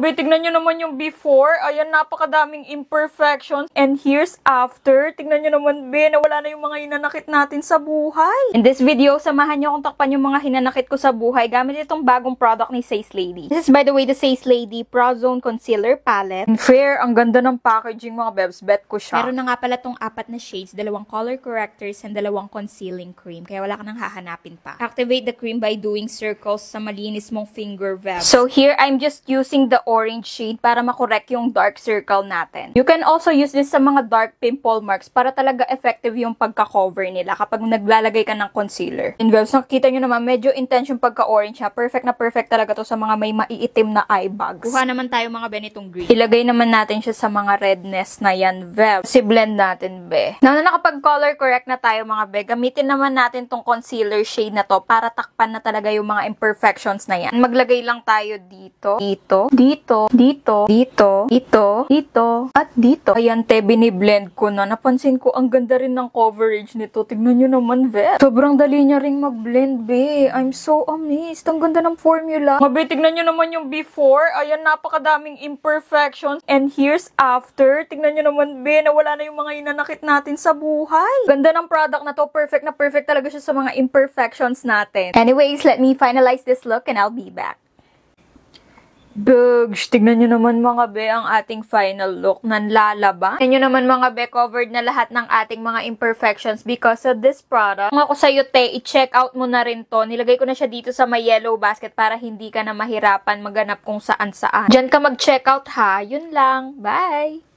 Be, tignan nyo naman yung before. Ayan, napakadaming imperfections. And here's after. Tignan nyo naman, be, nawala na yung mga hinanakit natin sa buhay. In this video, samahan nyo akong takpan yung mga hinanakit ko sa buhay gamit itong bagong product ni Says Lady. This is, by the way, the Says Lady Pro Zone Concealer Palette. And fair, ang ganda ng packaging, mga bebs. Bet ko siya. Meron na nga pala tong 4 na shades, 2 color correctors, and 2 concealing cream. Kaya wala ka nang hahanapin pa. Activate the cream by doing circles sa malinis mong finger web. So here, I'm just using the orange shade para makorek yung dark circle natin. You can also use this sa mga dark pimple marks para talaga effective yung pagka-cover nila kapag naglalagay ka ng concealer. And well, nakikita nyo naman, medyo intense yung pagka-orange ha. Perfect na perfect talaga to sa mga may maiitim na eye bags. Kuha naman tayo mga benitong green. Ilagay naman natin siya sa mga redness na yan, Vel. Si blend natin, be. Na nakapag-color correct na tayo, mga be, gamitin naman natin tong concealer shade na to para takpan na talaga yung mga imperfections na yan. Maglagay lang tayo dito, dito, dito, dito, dito, dito, dito, at dito. Ayan, te, biniblend ko na. Napansin ko, ang ganda rin ng coverage nito. Tignan nyo naman, Vel. Sobrang dali niya ring mag-blend, be. I'm so amazed. Ang ganda ng formula. Mabe, tignan nyo naman yung before. Ayan, napakadaming imperfections. And here's after. Tignan nyo naman, be, nawala na yung mga hinanakit natin sa buhay. Ganda ng product na to. Perfect na perfect talaga siya sa mga imperfections natin. Anyways, let me finalize this look and I'll be back. Bugs, tignan nyo naman mga be ang ating final look. Nanlalaba. Tignan nyo naman mga be, covered na lahat ng ating mga imperfections because of this product. Kung ako sa'yo, te, i-check out mo na rin to. Nilagay ko na siya dito sa may yellow basket para hindi ka na mahirapan maganap kung saan-saan. Diyan ka mag-check out ha. Yun lang. Bye!